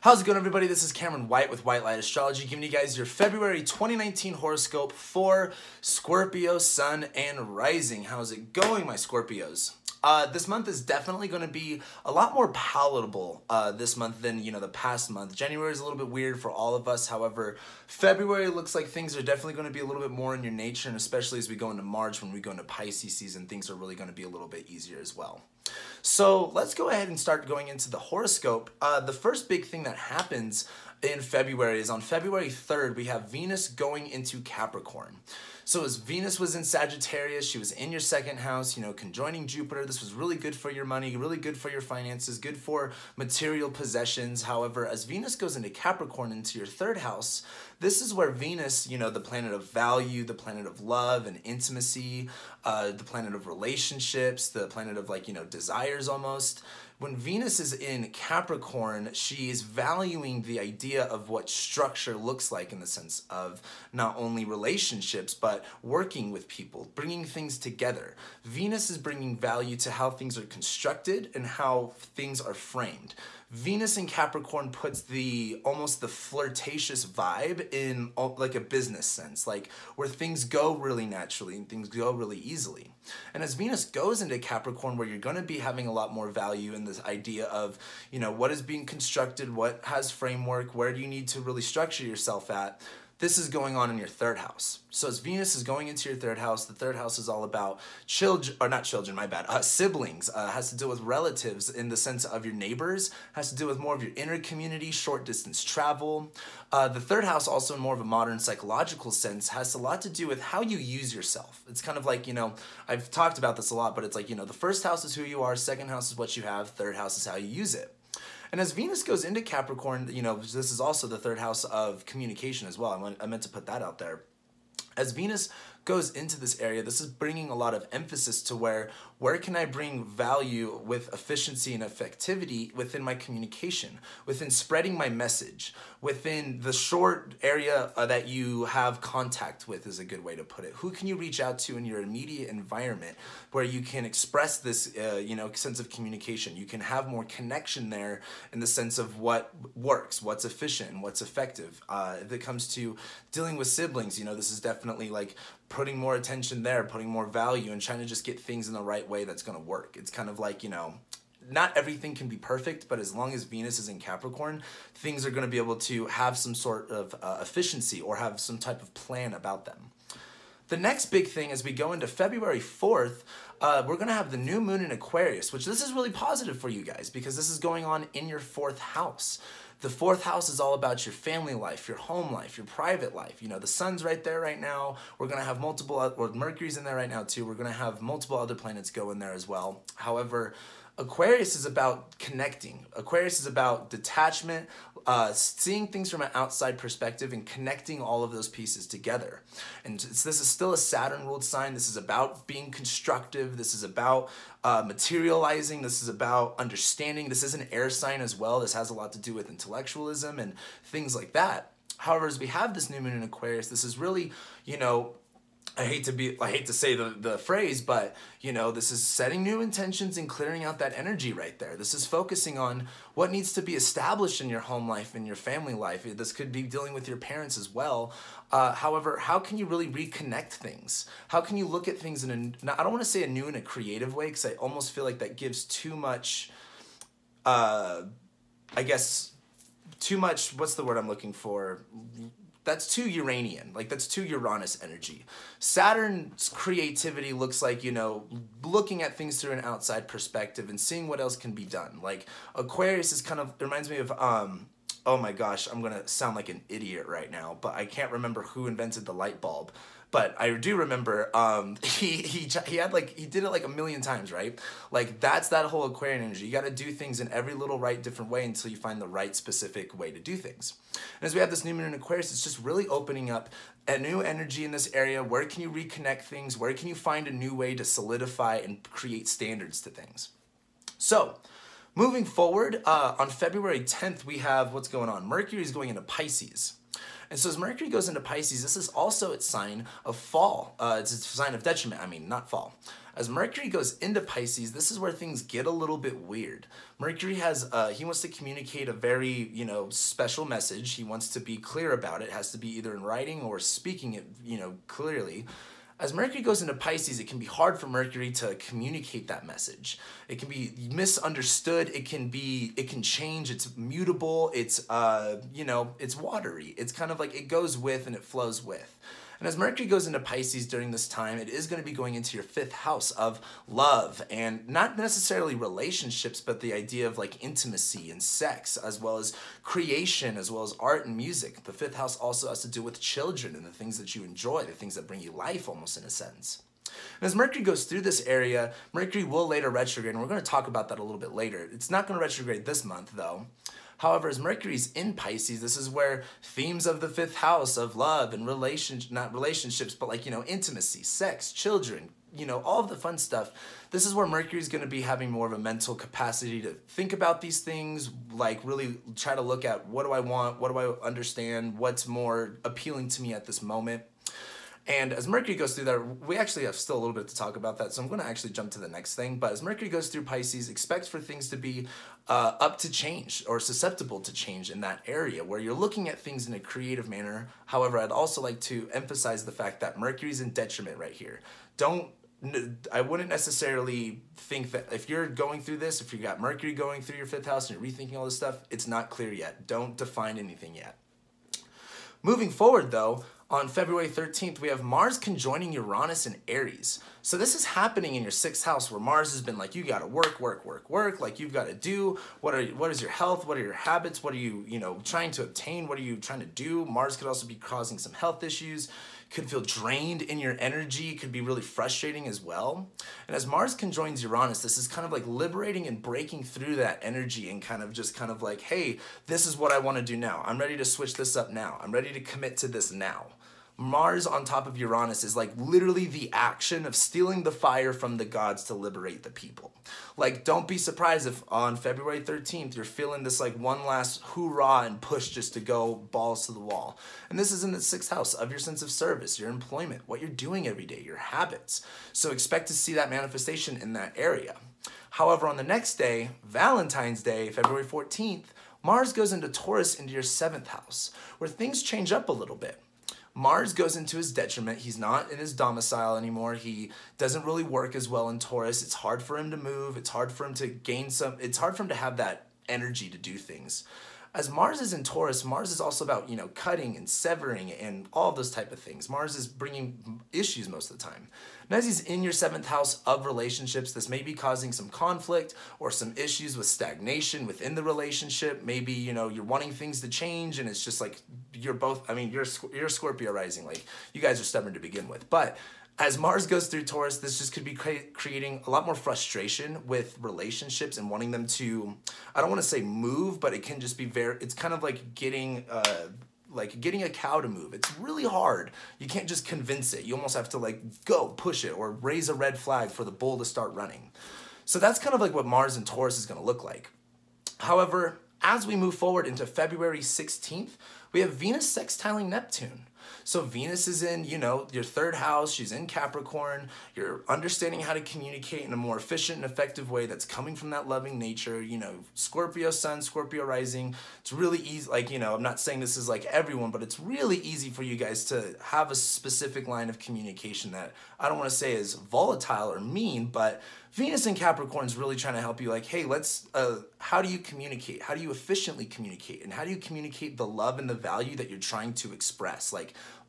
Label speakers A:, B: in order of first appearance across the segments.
A: How's it going, everybody? This is Cameron White with White Light Astrology, giving you guys your February 2019 horoscope for Scorpio, Sun, and Rising. How's it going, my Scorpios? This month is definitely going to be a lot more palatable this month than, the past month. January is a little bit weird for all of us. However, February looks like things are definitely going to be a little bit more in your nature, and especially as we go into March, when we go into Pisces season, things are really going to be a little bit easier as well. So let's go ahead and start going into the horoscope. The first big thing that happens in February is on February 3rd, we have Venus going into Capricorn. So as Venus was in Sagittarius, she was in your second house, conjoining Jupiter. This was really good for your money, really good for your finances, good for material possessions. However, as Venus goes into Capricorn, into your third house, this is where Venus, the planet of value, the planet of love and intimacy, the planet of relationships, the planet of desires almost. When Venus is in Capricorn, she is valuing the idea of what structure looks like in the sense of not only relationships, but working with people, bringing things together. Venus is bringing value to how things are constructed and how things are framed. Venus in Capricorn puts almost the flirtatious vibe in like a business sense, like where things go really naturally and things go really easily. And as Venus goes into Capricorn, where you're going to be having a lot more value in this idea of, what is being constructed, what has framework, where do you need to really structure yourself at, this is going on in your third house. So as Venus is going into your third house, the third house is all about children, or not children, my bad, siblings, has to do with relatives in the sense of your neighbors, has to do with more of your inner community, short distance travel. The third house, also in more of a modern psychological sense, has a lot to do with how you use yourself. It's kind of like, I've talked about this a lot, but it's like, the first house is who you are, second house is what you have, third house is how you use it. And as Venus goes into Capricorn, this is also the third house of communication as well. I meant to put that out there. As Venus goes into this area, this is bringing a lot of emphasis to where can I bring value with efficiency and effectivity within my communication, within spreading my message, within the short area that you have contact with is a good way to put it. Who can you reach out to in your immediate environment where you can express this, sense of communication? You can have more connection there in the sense of what works, what's efficient, and what's effective. If it comes to dealing with siblings, this is definitely like putting more attention there, putting more value, and trying to just get things in the right way that's going to work. It's kind of like, not everything can be perfect, but as long as Venus is in Capricorn, things are going to be able to have some sort of efficiency or have some type of plan about them. The next big thing as we go into February 4th, we're going to have the new moon in Aquarius, which this is really positive for you guys because this is going on in your fourth house. The fourth house is all about your family life, your home life, your private life. The sun's right there right now. We're going to have Mercury's in there right now too. We're going to have multiple other planets go in there as well. However, Aquarius is about connecting. Aquarius is about detachment, seeing things from an outside perspective and connecting all of those pieces together. And this is still a Saturn-ruled sign. This is about being constructive. This is about materializing. This is about understanding. This is an air sign as well. This has a lot to do with intellectualism and things like that. However, as we have this new moon in Aquarius, this is really, I hate to say the phrase, but this is setting new intentions and clearing out that energy right there. This is focusing on what needs to be established in your home life and your family life. This could be dealing with your parents as well. However, how can you really reconnect things? How can you look at things in I don't want to say a new and a creative way, because I almost feel like that gives too much, too much, what's the word I'm looking for? That's too Uranian, that's too Uranus energy. Saturn's creativity looks like, looking at things through an outside perspective and seeing what else can be done. Like Aquarius is reminds me of, oh my gosh, I'm going to sound like an idiot right now, but I can't remember who invented the light bulb. But I do remember he did it like a million times, right? That's that whole Aquarian energy. You got to do things in every little right different way until you find the right specific way to do things. And as we have this new moon in Aquarius, it's just really opening up a new energy in this area. Where can you reconnect things? Where can you find a new way to solidify and create standards to things? So moving forward, on February 10th, we have what's going on. Mercury is going into Pisces. And so as Mercury goes into Pisces, this is also its sign of fall. It's a sign of detriment, not fall. As Mercury goes into Pisces, this is where things get a little bit weird. Mercury has, he wants to communicate a very, special message. He wants to be clear about it. It has to be either in writing or speaking it, clearly. As Mercury goes into Pisces, it can be hard for Mercury to communicate that message. It can be misunderstood. It can change. It's mutable. It's, it's watery. It's kind of like it goes with and it flows with. And as Mercury goes into Pisces during this time, it is going to be going into your 5th house of love, and not necessarily relationships, but the idea of like intimacy and sex, as well as creation, as well as art and music. The 5th house also has to do with children and the things that you enjoy, the things that bring you life almost in a sense. And as Mercury goes through this area, Mercury will later retrograde, and we're going to talk about that a little bit later. It's not going to retrograde this month though. However, as Mercury's in Pisces, this is where themes of the 5th house of love and not relationships, but like, intimacy, sex, children, all of the fun stuff. This is where Mercury's going to be having more of a mental capacity to think about these things, like really try to look at what do I want, what do I understand, what's more appealing to me at this moment. And as Mercury goes through there, we actually have still a little bit to talk about that, so I'm going to actually jump to the next thing. But as Mercury goes through Pisces, expect for things to be up to change or susceptible to change in that area where you're looking at things in a creative manner. However, I'd also like to emphasize the fact that Mercury's in detriment right here. I wouldn't necessarily think that if you're going through this, if you got Mercury going through your 5th house and you're rethinking all this stuff, it's not clear yet. Don't define anything yet. Moving forward though, on February 13th, we have Mars conjoining Uranus in Aries. So this is happening in your 6th house where Mars has been like, you gotta work, like you've gotta do, what is your health, what are your habits, what are you, trying to obtain, what are you trying to do? Mars could also be causing some health issues, could feel drained in your energy, could be really frustrating as well. And as Mars conjoins Uranus, this is kind of like liberating and breaking through that energy and kind of like, hey, this is what I wanna do now. I'm ready to switch this up now. I'm ready to commit to this now. Mars on top of Uranus is like literally the action of stealing the fire from the gods to liberate the people. Like, don't be surprised if on February 13th, you're feeling this like one last hoorah and push just to go balls to the wall. And this is in the 6th house of your sense of service, your employment, what you're doing every day, your habits. So expect to see that manifestation in that area. However, on the next day, Valentine's Day, February 14th, Mars goes into Taurus into your 7th house, where things change up a little bit. Mars goes into his detriment. He's not in his domicile anymore. He doesn't really work as well in Taurus. It's hard for him to move. It's hard for him to it's hard for him to have that energy to do things. As Mars is in Taurus, Mars is also about, cutting and severing and all those type of things. Mars is bringing issues most of the time. And as he's in your 7th house of relationships, this may be causing some conflict or some issues with stagnation within the relationship. Maybe, you're wanting things to change and it's just like you're both, you're Scorpio rising. Like, you guys are stubborn to begin with. But as Mars goes through Taurus, this just could be creating a lot more frustration with relationships and wanting them to, I don't want to say move, but it can just be it's kind of like getting a cow to move. It's really hard. You can't just convince it. You almost have to go push it or raise a red flag for the bull to start running. So that's kind of like what Mars and Taurus is going to look like. However, as we move forward into February 16th, we have Venus sextiling Neptune. So Venus is in, your 3rd house. She's in Capricorn. You're understanding how to communicate in a more efficient and effective way that's coming from that loving nature. Scorpio sun, Scorpio rising. It's really easy. I'm not saying this is like everyone, but it's really easy for you guys to have a specific line of communication that I don't want to say is volatile or mean, but Venus in Capricorn is really trying to help you hey, how do you communicate? How do you efficiently communicate? And how do you communicate the love and the value that you're trying to express?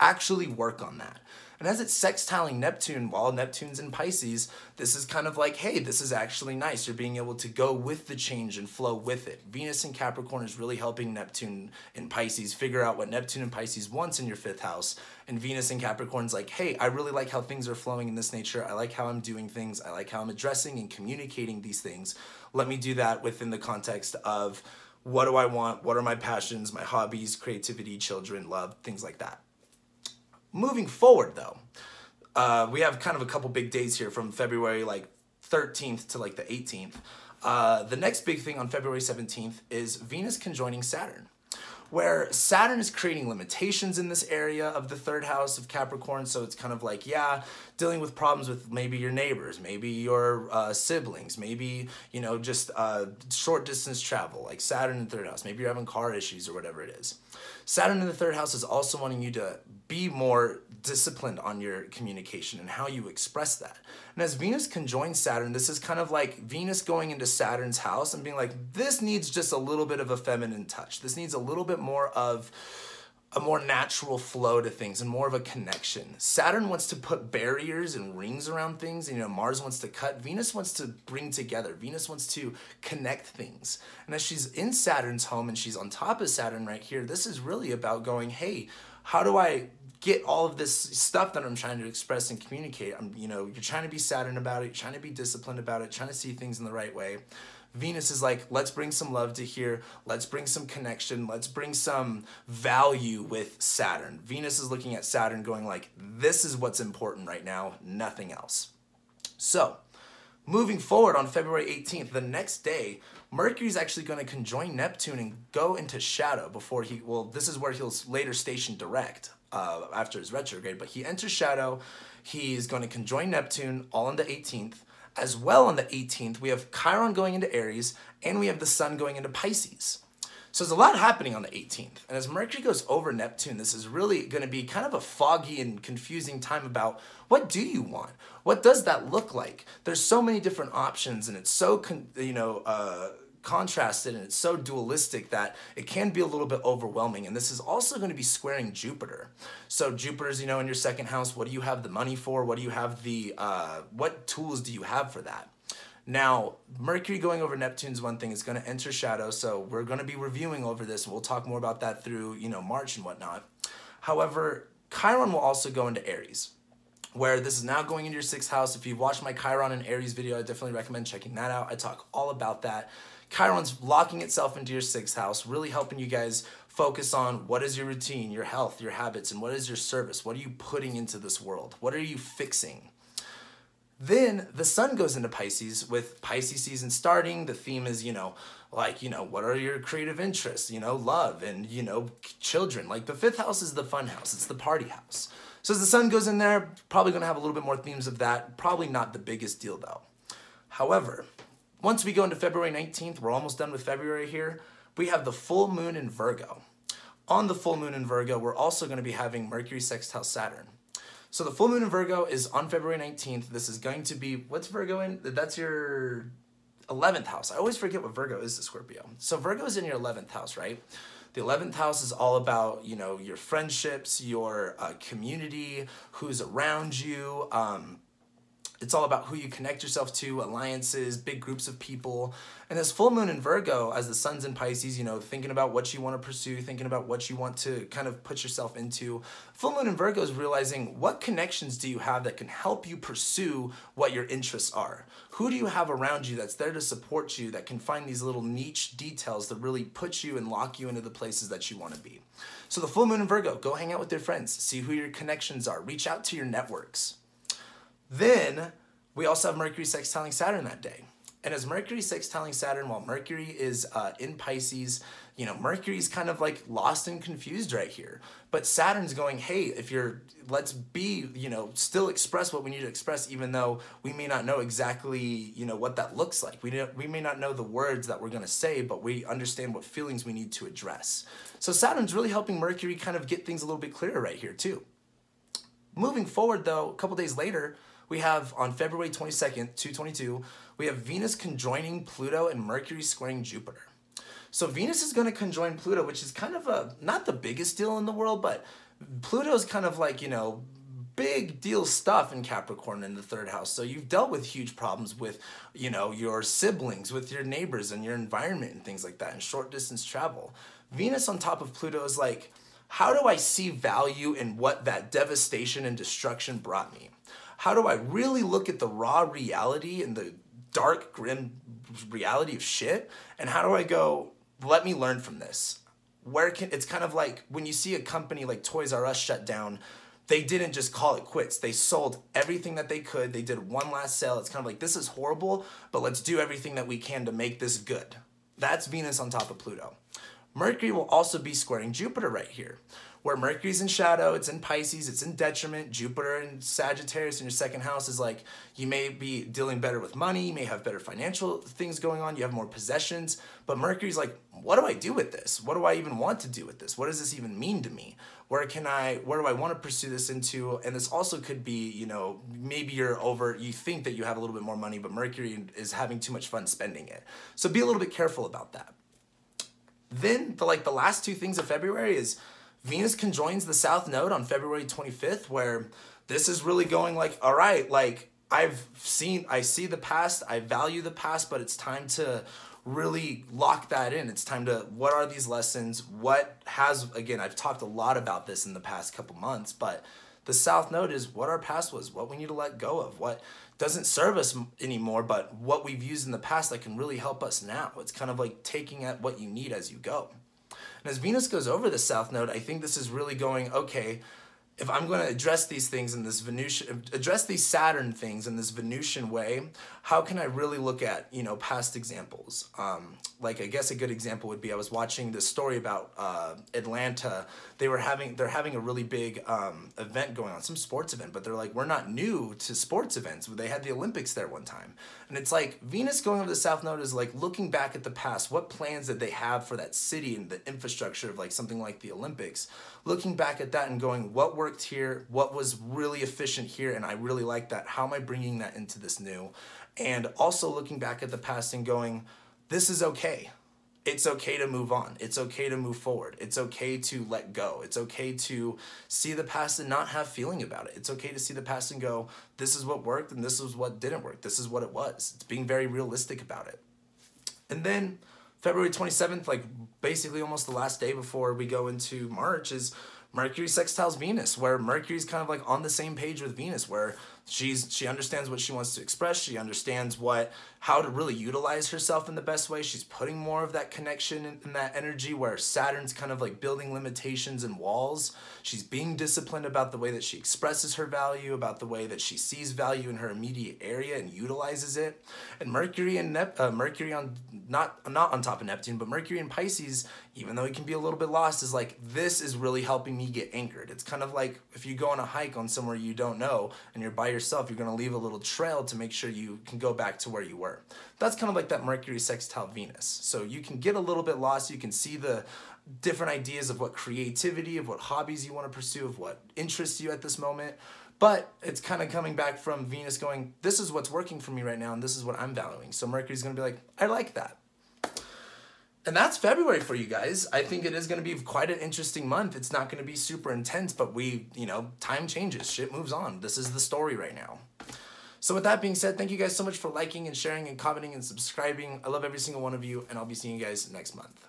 A: Actually work on that. And as it's sextiling Neptune, while Neptune's in Pisces, this is kind of hey, this is actually nice. You're being able to go with the change and flow with it. Venus in Capricorn is really helping Neptune in Pisces figure out what Neptune in Pisces wants in your 5th house. And Venus in Capricorn's hey, I really like how things are flowing in this nature. I like how I'm doing things. I like how I'm addressing and communicating these things. Let me do that within the context of what do I want? What are my passions, my hobbies, creativity, children, love, things like that. Moving forward, though, we have kind of a couple big days here from February 13th to the 18th. The next big thing on February 17th is Venus conjoining Saturn. where Saturn is creating limitations in this area of the third house of Capricorn. So it's kind of like, yeah, dealing with problems with maybe your neighbors, maybe your siblings, maybe, you know, just short distance travel, like Saturn in the third house. Maybe you're having car issues or whatever it is. Saturn in the third house is also wanting you to be more disciplined on your communication and how you express that. And as Venus conjoins Saturn, this is kind of like Venus going into Saturn's house and being like, this needs just a little bit of a feminine touch. This needs a little bit more of a more natural flow to things and more of a connection. Saturn wants to put barriers and rings around things. And, you know, Mars wants to cut. Venus wants to bring together. Venus wants to connect things. And as she's in Saturn's home and she's on top of Saturn right here, this is really about going, hey, how do I get all of this stuff that I'm trying to express and communicate? You know, you're trying to be Saturn about it. You're trying to be disciplined about it, trying to see things in the right way. Venus is like, let's bring some love to here. Let's bring some connection. Let's bring some value with Saturn. Venus is looking at Saturn going like, this is what's important right now, nothing else. So moving forward on February 18th, the next day, Mercury's actually going to conjoin Neptune and go into shadow before he, well, this is where he'll later station direct after his retrograde, but he enters shadow. He's going to conjoin Neptune all on the 18th. As well on the 18th, we have Chiron going into Aries, and we have the Sun going into Pisces. So there's a lot happening on the 18th. And as Mercury goes over Neptune, this is really going to be kind of a foggy and confusing time about what do you want? What does that look like? There's so many different options, and it's so, contrasted, and it's so dualistic that it can be a little bit overwhelming. And this is also going to be squaring Jupiter. So Jupiter's, you know, in your second house. What do you have the money for? What do you have the, what tools do you have for that? Now, Mercury going over Neptune's one thing. It's going to enter shadow. So we're going to be reviewing over this. We'll talk more about that through, you know, March and whatnot. However, Chiron will also go into Aries, where this is now going into your sixth house. If you've watched my Chiron and Aries video, I definitely recommend checking that out. I talk all about that. Chiron's locking itself into your sixth house, really helping you guys focus on what is your routine, your health, your habits, and what is your service? What are you putting into this world? What are you fixing? Then the Sun goes into Pisces with Pisces season starting. The theme is, you know, like, you know, what are your creative interests? You know, love and, you know, children. Like the fifth house is the fun house. It's the party house. So as the Sun goes in there, probably going to have a little bit more themes of that. Probably not the biggest deal though. However, once we go into February 19th, we're almost done with February here, we have the full moon in Virgo. On the full moon in Virgo, we're also going to be having Mercury sextile Saturn. So the full moon in Virgo is on February 19th. This is going to be, what's Virgo in? That's your 11th house. I always forget what Virgo is to Scorpio. So Virgo is in your 11th house, right? The 11th house is all about, you know, your friendships, your community, who's around you. It's all about who you connect yourself to, alliances, big groups of people. And this full moon in Virgo, as the Sun's in Pisces, you know, thinking about what you want to pursue, thinking about what you want to kind of put yourself into. Full moon in Virgo is realizing what connections do you have that can help you pursue what your interests are. Who do you have around you that's there to support you, that can find these little niche details that really put you and lock you into the places that you want to be. So the full moon in Virgo, go hang out with your friends, see who your connections are, reach out to your networks. Then we also have Mercury sextiling Saturn that day. And as Mercury sextiling Saturn, while Mercury is in Pisces, you know, Mercury's kind of like lost and confused right here. But Saturn's going, hey, if you're, let's be, you know, still express what we need to express, even though we may not know exactly, you know, what that looks like. We may not know the words that we're going to say, but we understand what feelings we need to address. So Saturn's really helping Mercury kind of get things a little bit clearer right here too. Moving forward though, a couple days later, we have on February 22nd, 222, we have Venus conjoining Pluto and Mercury squaring Jupiter. So Venus is going to conjoin Pluto, which is kind of a, not the biggest deal in the world, but Pluto's kind of like, you know, big deal stuff in Capricorn in the third house. So you've dealt with huge problems with, you know, your siblings, with your neighbors and your environment and things like that, and short distance travel. Venus on top of Pluto is like, how do I see value in what that devastation and destruction brought me? How do I really look at the raw reality and the dark, grim reality of shit? And how do I go, let me learn from this? It's kind of like when you see a company like Toys R Us shut down, they didn't just call it quits. They sold everything that they could. They did one last sale. It's kind of like, this is horrible, but let's do everything that we can to make this good. That's Venus on top of Pluto. Mercury will also be squaring Jupiter right here. Where Mercury's in shadow, it's in Pisces, it's in detriment. Jupiter in Sagittarius in your second house is like, you may be dealing better with money, you may have better financial things going on, you have more possessions, but Mercury's like, what do I do with this? What do I even want to do with this? What does this even mean to me? Where do I want to pursue this into? And this also could be, you know, maybe you think that you have a little bit more money, but Mercury is having too much fun spending it. So be a little bit careful about that. Then the last 2 things of February is Venus conjoins the South Node on February 25th, where this is really going like, all right, like I see the past, I value the past, but it's time to really lock that in. It's time to, what are these lessons? Again, I've talked a lot about this in the past couple months, but the South Node is what our past was, what we need to let go of, what doesn't serve us anymore, but what we've used in the past that can really help us now. It's kind of like taking at what you need as you go. And as Venus goes over the South Node, I think this is really going, okay, if I'm going to address these things in this address these Saturn things in this Venusian way, how can I really look at, you know, past examples? Like, I guess a good example would be, I was watching this story about Atlanta. They're having a really big event going on, some sports event, but they're like, we're not new to sports events. They had the Olympics there one time. And it's like, Venus going over the South Node is like looking back at the past. What plans did they have for that city and the infrastructure of like something like the Olympics? Looking back at that and going, what worked here? What was really efficient here? And I really like that. How am I bringing that into this new? And also looking back at the past and going, this is okay. It's okay to move on. It's okay to move forward. It's okay to let go. It's okay to see the past and not have feeling about it. It's okay to see the past and go, this is what worked and this is what didn't work. This is what it was. It's being very realistic about it. And then February 27th, like basically almost the last day before we go into March, is Mercury sextiles Venus, where Mercury's kind of like on the same page with Venus, where she understands what she wants to express. She understands how to really utilize herself in the best way. She's putting more of that connection in that energy, where Saturn's kind of like building limitations and walls. She's being disciplined about the way that she expresses her value, about the way that she sees value in her immediate area and utilizes it. And Mercury and Mercury on not on top of Neptune, but Mercury in Pisces, even though it can be a little bit lost, is like, this is really helping me get anchored. It's kind of like if you go on a hike on somewhere you don't know and you're by yourself, you're going to leave a little trail to make sure you can go back to where you were. That's kind of like that Mercury sextile Venus. So you can get a little bit lost. You can see the different ideas of what creativity, of what hobbies you want to pursue, of what interests you at this moment. But it's kind of coming back from Venus going, this is what's working for me right now, and this is what I'm valuing. So Mercury's going to be like, I like that. And that's February for you guys. I think it is going to be quite an interesting month. It's not going to be super intense, but time changes. Shit moves on. This is the story right now. So with that being said, thank you guys so much for liking and sharing and commenting and subscribing. I love every single one of you, and I'll be seeing you guys next month.